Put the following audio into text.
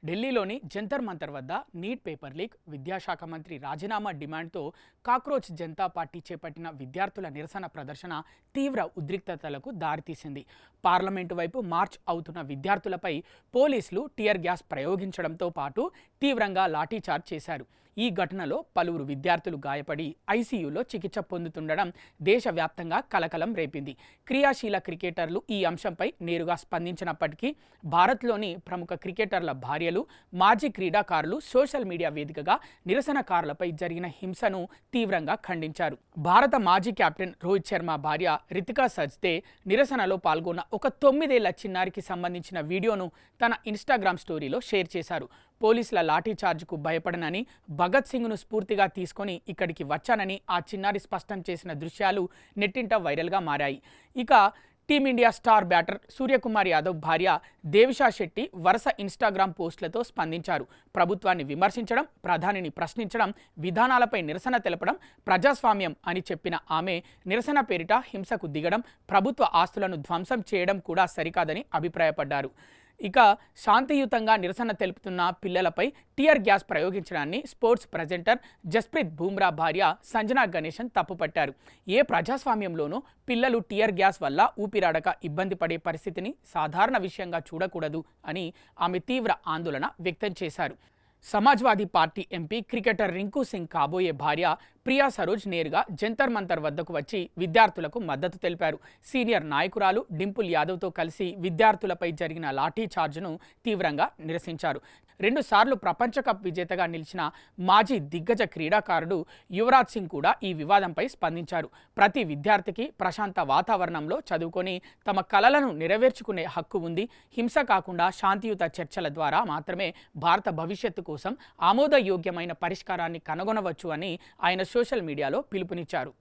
ఢిల్లీలోని జంతర్ మంతర్ వద్ద neat paper leak, విద్యాశాఖ మంత్రి రాజీనామా డిమాండ్తో కాక్రోచ్ జనతా పార్టీ చేపట్టిన విద్యార్థుల నిరసన ప్రదర్శన తీవ్ర ఉద్రిక్తతలకు దారితీసింది. పార్లమెంటు వైపు మార్చ్ అవుతున్న విద్యార్థులపై పోలీసులు టియర్ గ్యాస్ ప్రయోగించడంతో పాటు తీవ్రంగా లాఠీచార్జ్ చేశారు. ఈ ఘటనలో పలువురు విద్యార్థులు గాయపడి ఐసీయూలో చికిత్స పొందుతుండడం దేశవ్యాప్తంగా కలకలం రేపింది. క్రియాశీల క్రికెటర్లు ఈ అంశంపై నేరుగా స్పందించినప్పటికీ భారత్లోని ప్రముఖ క్రికెటర్ల భార్యలు, మాజీ క్రీడాకారులు సోషల్ మీడియా వేదికగా నిరసనకారులపై జరిగిన హింసను తీవ్రంగా ఖండించారు. భారత మాజీ కెప్టెన్ రోహిత్ శర్మ భార్య రితికా సజ్దే నిరసనలో పాల్గొన్న ఒక 9 ఏళ్ల చిన్నారికి సంబంధించిన వీడియోను తన ఇన్స్టాగ్రామ్ స్టోరీలో షేర్ చేశారు. పోలీసుల లాఠీచార్జ్కు భయపడనని, భగత్ సింగ్ను స్ఫూర్తిగా తీసుకొని ఇక్కడికి వచ్చానని ఆ చిన్నారి స్పష్టం చేసిన దృశ్యాలు నెట్టింట వైరల్గా మారాయి. ఇక team India star batter Suryakumar Yadav భార్య దేవిషా శెట్టి వరుస ఇన్స్టాగ్రామ్ పోస్టులతో స్పందించారు. ప్రభుత్వాన్ని విమర్శించడం, ప్రధానిని ప్రశ్నించడం, విధానాలపై నిరసన తెలపడం ప్రజాస్వామ్యం అని చెప్పిన ఆమె నిరసన పేరిట హింసకు దిగడం, ప్రభుత్వ ఆస్తులను ధ్వంసం చేయడం కూడా సరికాదని అభిప్రాయపడ్డారు. ఇక శాంతియుతంగా నిరసన తెలుపుతున్న పిల్లలపై టియర్ గ్యాస్ ప్రయోగించడాన్ని స్పోర్ట్స్ ప్రెజెంటర్ జస్ప్రీత్ బూమ్రా భార్య సంజనా గణేశన్ తప్పుపట్టారు. ఏ ప్రజాస్వామ్యంలోనూ పిల్లలు టియర్ గ్యాస్ వల్ల ఊపిరాడక ఇబ్బంది పడే పరిస్థితిని సాధారణ విషయంగా చూడకూడదు అని ఆమె తీవ్ర ఆందోళన వ్యక్తం చేశారు. Samajwadi party MP cricketer Rinku Singh కాబోయే భార్య ప్రియా సరోజ్ నేరుగా జంతర్ మంతర్ వద్దకు వచ్చి విద్యార్థులకు మద్దతు తెలిపారు. సీనియర్ నాయకురాలు డింపుల్ యాదవ్తో కలిసి విద్యార్థులపై జరిగిన లాఠీ చార్జ్ను తీవ్రంగా నిరసించారు. 2 సార్లు ప్రపంచ కప్ విజేతగా నిలిచిన మాజీ దిగ్గజ క్రీడాకారుడు యువరాజ్ సింగ్ కూడా ఈ వివాదంపై స్పందించారు. ప్రతి విద్యార్థికి ప్రశాంత వాతావరణంలో చదువుకొని తమ కలలను నెరవేర్చుకునే హక్కు ఉంది. హింస కాకుండా శాంతియుత చర్చల ద్వారా మాత్రమే భారత భవిష్యత్తు కోసం ఆమోదయోగ్యమైన పరిష్కారాన్ని కనుగొనవచ్చు అని ఆయన సోషల్ మీడియాలో పిలుపునిచ్చారు.